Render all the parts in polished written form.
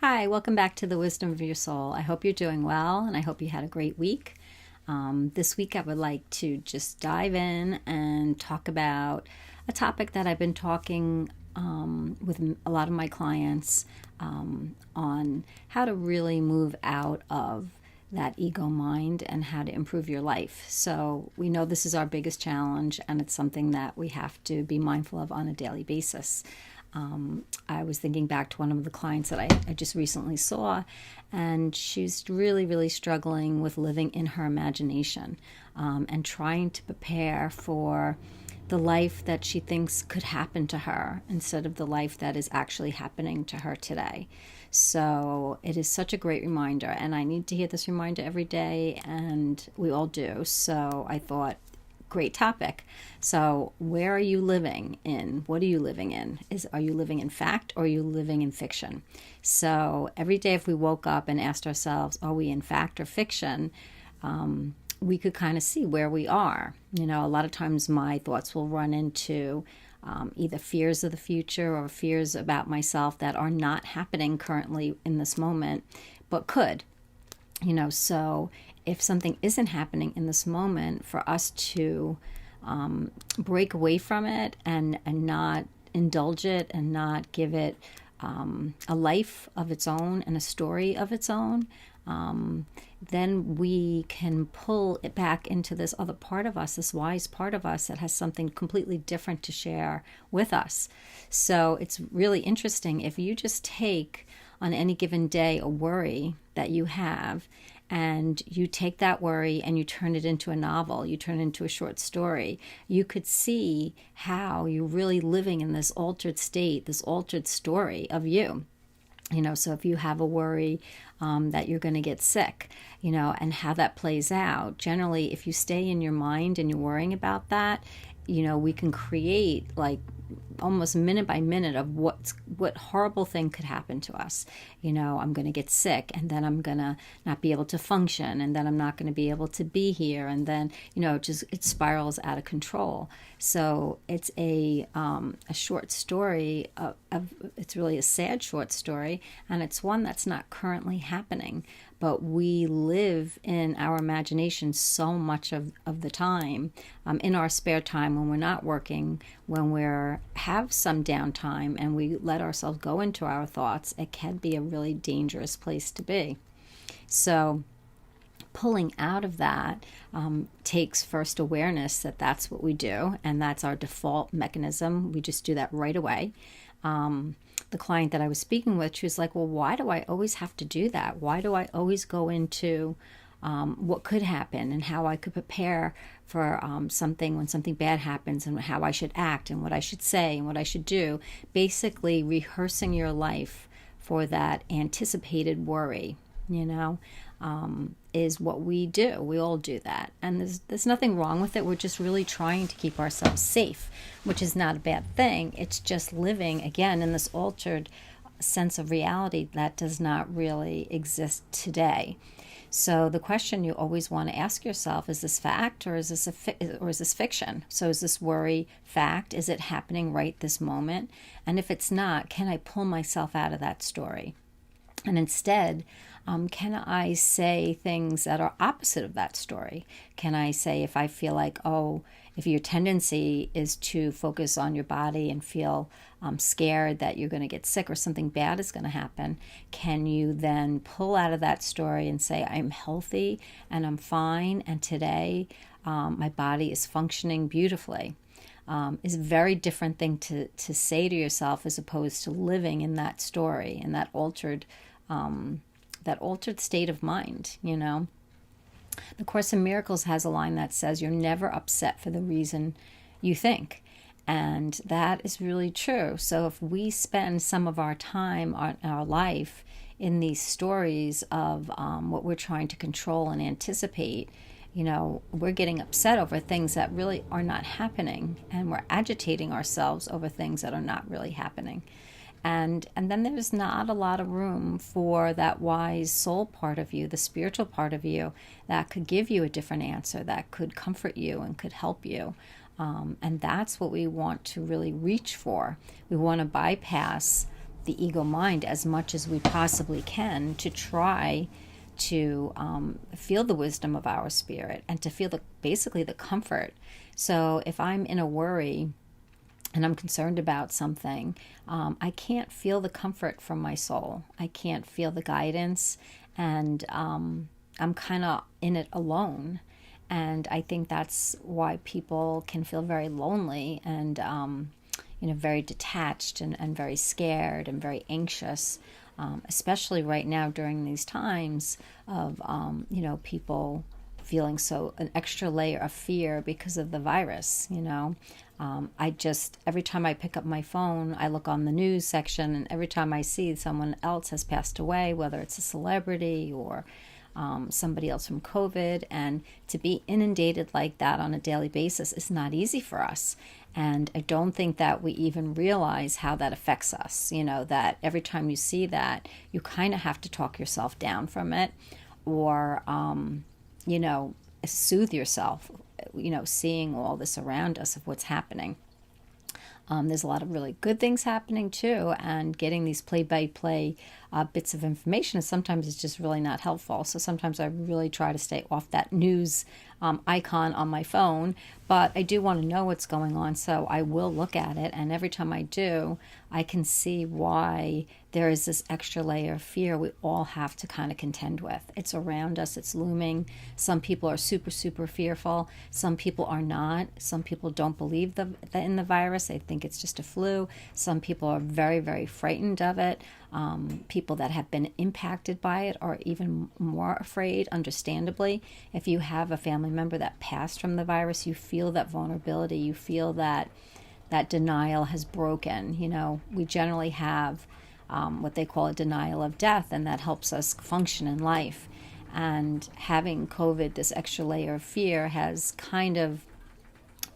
Hi, welcome back to the Wisdom of Your Soul. I hope you're doing well and I hope you had a great week. This week, I would like to just dive in and talk about a topic that I've been talking with a lot of my clients on how to really move out of that ego mind and how to improve your life. So, we know this is our biggest challenge and it's something that we have to be mindful of on a daily basis. I was thinking back to one of the clients that I just recently saw, and she's really, really struggling with living in her imagination and trying to prepare for the life that she thinks could happen to her instead of the life that is actually happening to her today. So it is such a great reminder, and I need to hear this reminder every day, and we all do. So I thought, great topic. So where are you living in? What are you living in? Are you living in fact or are you living in fiction? So every day if we woke up and asked ourselves, are we in fact or fiction? We could kind of see where we are. You know, a lot of times my thoughts will run into either fears of the future or fears about myself that are not happening currently in this moment, but could. So if something isn't happening in this moment, for us to break away from it and not indulge it and not give it a life of its own and a story of its own, then we can pull it back into this other part of us, this wise part of us that has something completely different to share with us. So it's really interesting if you just take on any given day a worry that you have, and you take that worry and you turn it into a novel, you turn it into a short story, you could see how you're really living in this altered state, this altered story of you. So if you have a worry that you're going to get sick, and how that plays out, generally, if you stay in your mind and you're worrying about that, we can create like almost minute by minute of what horrible thing could happen to us. I'm going to get sick, and then I'm going to not be able to function, and then I'm not going to be able to be here, and then it spirals out of control. So it's a short story of it's really a sad short story, and it's one that's not currently happening. But we live in our imagination so much of the time, in our spare time when we're not working, when we have some downtime and we let ourselves go into our thoughts, it can be a really dangerous place to be. So pulling out of that takes first awareness that that's what we do, and that's our default mechanism. We just do that right away. The client that I was speaking with, she was like, well, why do I always have to do that? Why do I always go into what could happen and how I could prepare for something when something bad happens, and how I should act and what I should say and what I should do? Basically rehearsing your life for that anticipated worry, is what we do. We all do that. And there's nothing wrong with it. We're just really trying to keep ourselves safe, which is not a bad thing. It's just living, again, in this altered sense of reality that does not really exist today. So the question you always want to ask yourself, is this fact or is this fiction? So is this worry fact? Is it happening right this moment? And if it's not, can I pull myself out of that story? And instead, can I say things that are opposite of that story? Can I say, if I feel like, if your tendency is to focus on your body and feel scared that you're going to get sick or something bad is going to happen, can you then pull out of that story and say, I'm healthy and I'm fine, and today my body is functioning beautifully? Is a very different thing to say to yourself, as opposed to living in that story, in that altered state of mind. The Course in Miracles has a line that says, you're never upset for the reason you think. And that is really true. So if we spend some of our time, our life, in these stories of what we're trying to control and anticipate, we're getting upset over things that really are not happening, and we're agitating ourselves over things that are not really happening. And then there's not a lot of room for that wise soul part of you, the spiritual part of you, that could give you a different answer, that could comfort you and could help you. And that's what we want to really reach for. We want to bypass the ego mind as much as we possibly can to try to feel the wisdom of our spirit and to feel basically the comfort. So if I'm in a worry and I'm concerned about something, I can't feel the comfort from my soul. I can't feel the guidance, and I'm kind of in it alone. And I think that's why people can feel very lonely and, very detached and very scared and very anxious, especially right now during these times of, people feeling an extra layer of fear because of the virus. Every time I pick up my phone, I look on the news section, and every time I see someone else has passed away, whether it's a celebrity or somebody else from COVID, and to be inundated like that on a daily basis is not easy for us. And I don't think that we even realize how that affects us. That every time you see that, you kind of have to talk yourself down from it, or, soothe yourself, seeing all this around us of what's happening. There's a lot of really good things happening too, and getting these play-by-play bits of information sometimes is just really not helpful. So sometimes I really try to stay off that news icon on my phone, but I do want to know what's going on, so I will look at it, and every time I do, I can see why there is this extra layer of fear we all have to kind of contend with. It's around us, it's looming. Some people are super, super fearful. Some people are not. Some people don't believe in the virus. They think it's just a flu. Some people are very, very frightened of it. People that have been impacted by it are even more afraid, understandably. If you have a family member that passed from the virus, you feel that vulnerability. You feel that denial has broken. We generally have what they call a denial of death, and that helps us function in life. And having COVID, this extra layer of fear, has kind of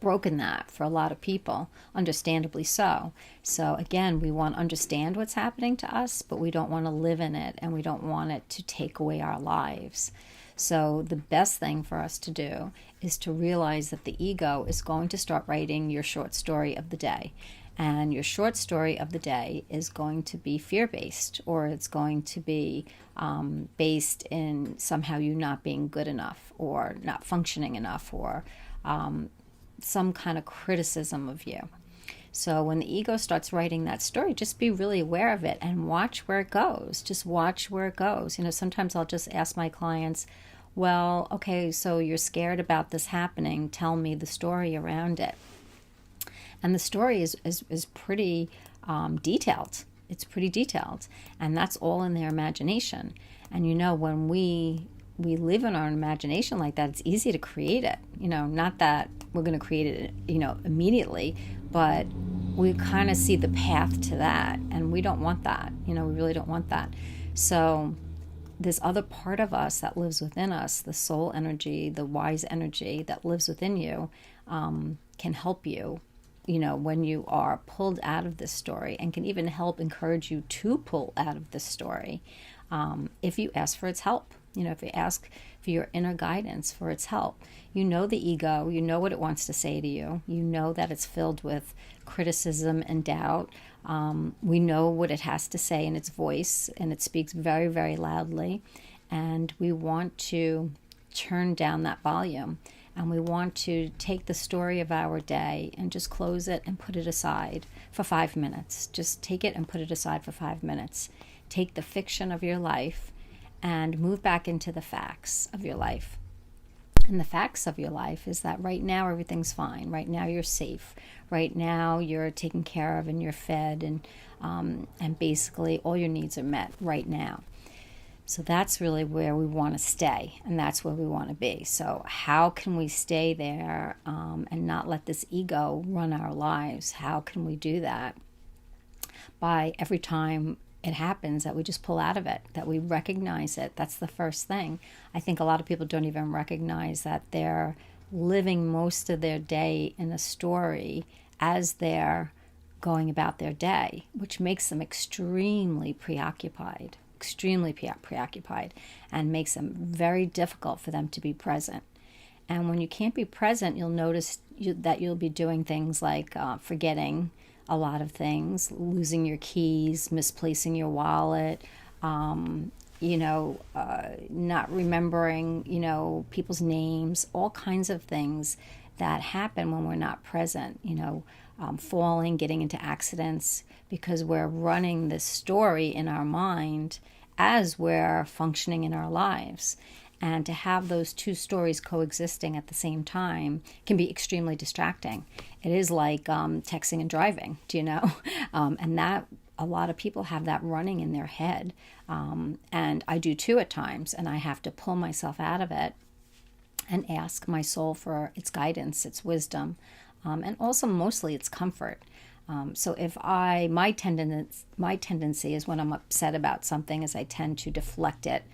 broken that for a lot of people, understandably so. So again, we want to understand what's happening to us, but we don't want to live in it, and we don't want it to take away our lives. So the best thing for us to do is to realize that the ego is going to start writing your short story of the day. And your short story of the day is going to be fear-based, or it's going to be based in somehow you not being good enough, or not functioning enough, or some kind of criticism of you. So when the ego starts writing that story, just be really aware of it and watch where it goes. Just watch where it goes. Sometimes I'll just ask my clients, well, okay, so you're scared about this happening. Tell me the story around it. And the story is pretty detailed. It's pretty detailed. And that's all in their imagination. And when we live in our imagination like that, it's easy to create it. Not that we're going to create it, immediately, but we kind of see the path to that. And we don't want that. We really don't want that. So this other part of us that lives within us, the soul energy, the wise energy that lives within you, can help you, when you are pulled out of this story, and can even help encourage you to pull out of this story if you ask for its help. If you ask for your inner guidance for its help. The ego, what it wants to say to you. That it's filled with criticism and doubt. We know what it has to say in its voice, and it speaks very, very loudly. And we want to turn down that volume. And we want to take the story of our day and just close it and put it aside for 5 minutes. Just take it and put it aside for 5 minutes. Take the fiction of your life and move back into the facts of your life. And the facts of your life is that right now everything's fine. Right now you're safe. Right now you're taken care of and you're fed, and basically all your needs are met right now. So that's really where we want to stay, and that's where we want to be. So how can we stay there and not let this ego run our lives? How can we do that? By every time it happens, that we just pull out of it, that we recognize it. That's the first thing. I think a lot of people don't even recognize that they're living most of their day in a story as they're going about their day, which makes them extremely preoccupied, and makes them very difficult for them to be present. And when you can't be present, you'll notice that you'll be doing things like forgetting a lot of things, losing your keys, misplacing your wallet, not remembering, people's names, all kinds of things that happen when we're not present, falling, getting into accidents, because we're running this story in our mind as we're functioning in our lives. And to have those two stories coexisting at the same time can be extremely distracting. It is like texting and driving, and that a lot of people have that running in their head. And I do too at times, and I have to pull myself out of it and ask my soul for its guidance, its wisdom, and also mostly its comfort. So if my tendency is when I'm upset about something is I tend to deflect it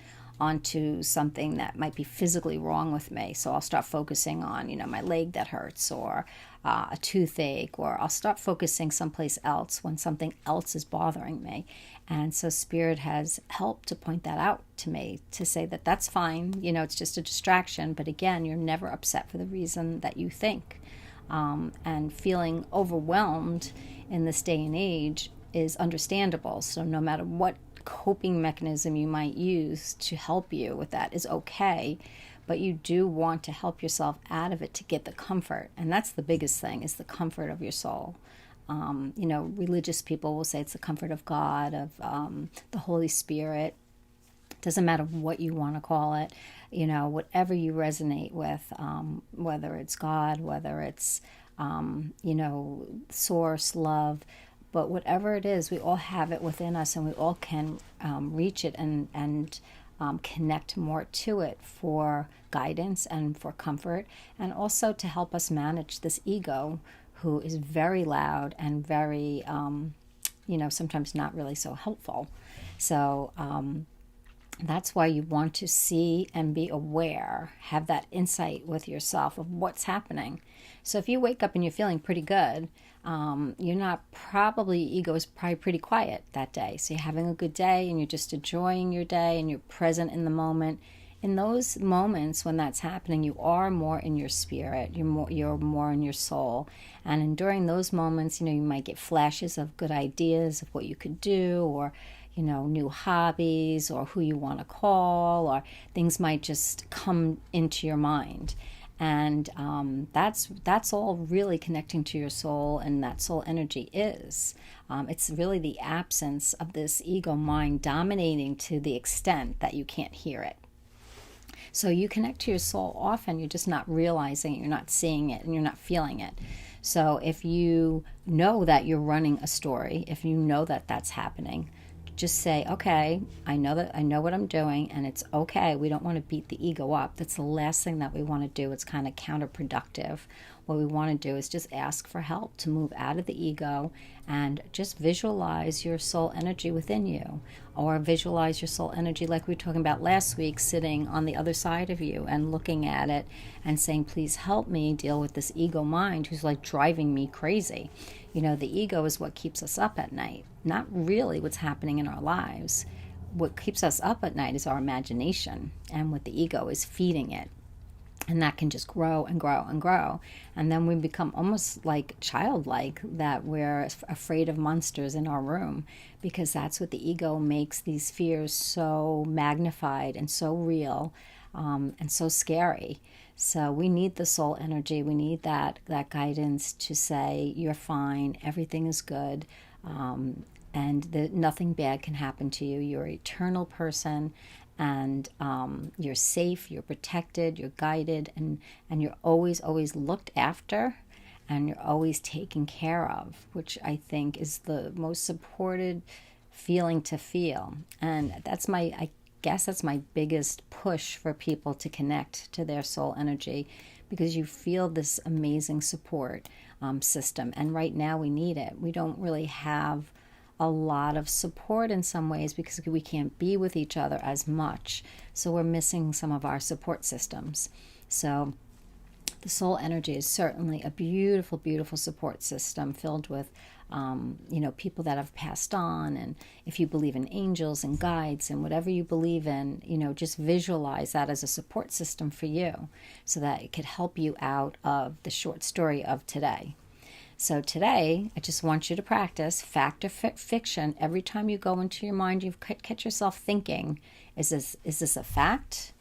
onto something that might be physically wrong with me. So I'll start focusing on, my leg that hurts, or a toothache, or I'll start focusing someplace else when something else is bothering me. And so Spirit has helped to point that out to me, to say that that's fine, it's just a distraction. But again, you're never upset for the reason that you think. And feeling overwhelmed in this day and age is understandable. So no matter what coping mechanism you might use to help you with that is okay, but you do want to help yourself out of it to get the comfort. And that's the biggest thing, is the comfort of your soul. Religious people will say it's the comfort of God, of the Holy Spirit. Doesn't matter what you want to call it, whatever you resonate with, whether it's God, whether it's, source, love, but whatever it is, we all have it within us, and we all can reach it and connect more to it for guidance and for comfort, and also to help us manage this ego, who is very loud and very, sometimes not really so helpful. So that's why you want to see and be aware, have that insight with yourself of what's happening. So if you wake up and you're feeling pretty good, ego is probably pretty quiet that day. So you're having a good day and you're just enjoying your day and you're present in the moment. In those moments when that's happening, you are more in your spirit, you're more in your soul. And during those moments, you might get flashes of good ideas of what you could do, or new hobbies, or who you want to call, or things might just come into your mind. And that's all really connecting to your soul, and that soul energy is. It's really the absence of this ego mind dominating to the extent that you can't hear it. So you connect to your soul often, you're just not realizing it, you're not seeing it, and you're not feeling it. So if you know that you're running a story, if you know that that's happening, just say, okay, I know what I'm doing, and it's okay. We don't want to beat the ego up. That's the last thing that we want to do. It's kind of counterproductive. What we want to do is just ask for help to move out of the ego and just visualize your soul energy within you, or visualize your soul energy like we were talking about last week, sitting on the other side of you and looking at it and saying, please help me deal with this ego mind who's like driving me crazy. The ego is what keeps us up at night, not really what's happening in our lives. What keeps us up at night is our imagination, and what the ego is feeding it. And that can just grow and grow and grow. And then we become almost like childlike, that we're afraid of monsters in our room, because that's what the ego makes these fears so magnified and so real, and so scary. So we need the soul energy. We need that guidance to say, you're fine, everything is good, and nothing bad can happen to you. You're an eternal person, and you're safe, you're protected, you're guided, and you're always, always looked after, and you're always taken care of, which I think is the most supported feeling to feel. And I guess that's my biggest push for people to connect to their soul energy, because you feel this amazing support system. And right now we need it. We don't really have a lot of support in some ways because we can't be with each other as much. So we're missing some of our support systems. So the soul energy is certainly a beautiful, beautiful support system filled with people that have passed on. And if you believe in angels and guides and whatever you believe in, just visualize that as a support system for you, so that it could help you out of the short story of today. So today, I just want you to practice fact or fiction. Every time you go into your mind, you catch yourself thinking, is this a fact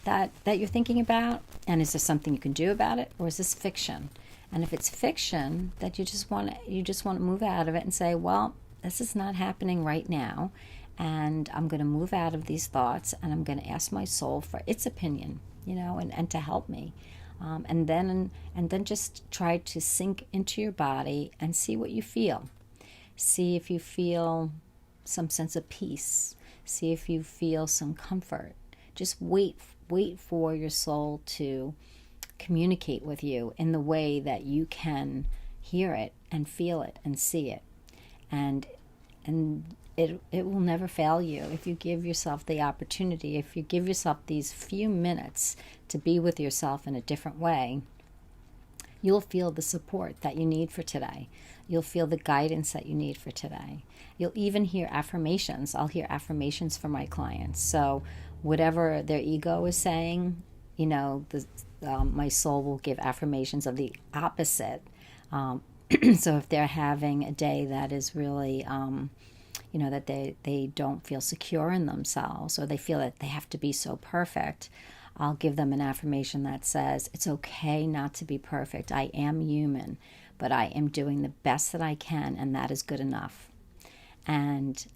that you're thinking about? And is there something you can do about it? Or is this fiction? And if it's fiction, that you just want to move out of it and say, well, this is not happening right now. And I'm going to move out of these thoughts, and I'm going to ask my soul for its opinion, and to help me. And then just try to sink into your body and see what you feel. See if you feel some sense of peace. See if you feel some comfort. Just wait for your soul to communicate with you in the way that you can hear it and feel it and see it. And it will never fail you if you give yourself the opportunity, if you give yourself these few minutes to be with yourself in a different way. You'll feel the support that you need for today. You'll feel the guidance that you need for today. You'll even hear affirmations. I'll hear affirmations from my clients. So whatever their ego is saying, my soul will give affirmations of the opposite. So if they're having a day that is really, that they don't feel secure in themselves, or they feel that they have to be so perfect, I'll give them an affirmation that says, it's okay not to be perfect. I am human, but I am doing the best that I can, and that is good enough. And,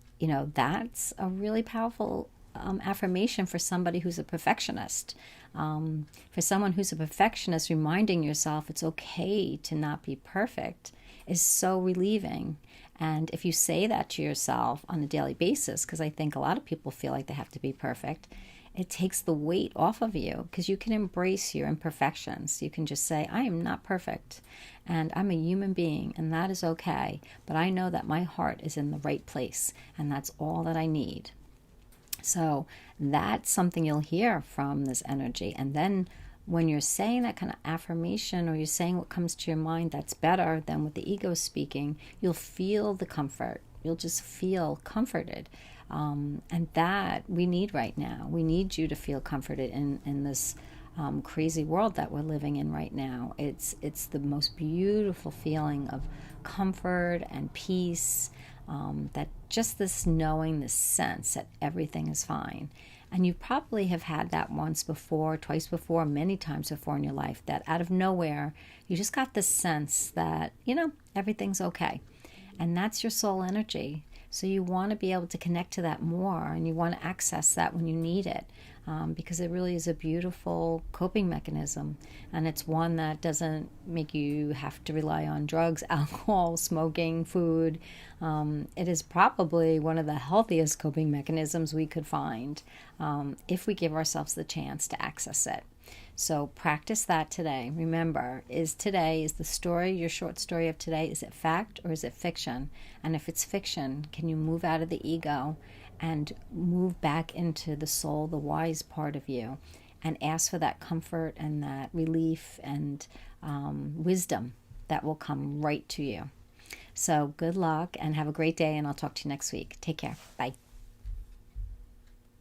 that's a really powerful affirmation for somebody who's a perfectionist. For someone who's a perfectionist, reminding yourself it's okay to not be perfect is so relieving. And if you say that to yourself on a daily basis, because I think a lot of people feel like they have to be perfect, it takes the weight off of you, because you can embrace your imperfections. You can just say, I am not perfect, and I'm a human being, and that is okay. But I know that my heart is in the right place, and that's all that I need. So that's something you'll hear from this energy. And then when you're saying that kind of affirmation, or you're saying what comes to your mind that's better than what the ego is speaking, you'll feel the comfort. You'll just feel comforted. And that we need right now. We need you to feel comforted in this crazy world that we're living in right now. It's the most beautiful feeling of comfort and peace, that just this knowing, this sense that everything is fine. And you probably have had that once before, twice before, many times before in your life, that out of nowhere, you just got this sense that, everything's okay. And that's your soul energy. So you want to be able to connect to that more, and you want to access that when you need it, because it really is a beautiful coping mechanism. And it's one that doesn't make you have to rely on drugs, alcohol, smoking, food. It is probably one of the healthiest coping mechanisms we could find, if we give ourselves the chance to access it. So practice that today. Remember, is the story, your short story of today, is it fact or is it fiction? And if it's fiction, can you move out of the ego and move back into the soul, the wise part of you, and ask for that comfort and that relief and wisdom that will come right to you. So good luck and have a great day, and I'll talk to you next week. Take care. Bye.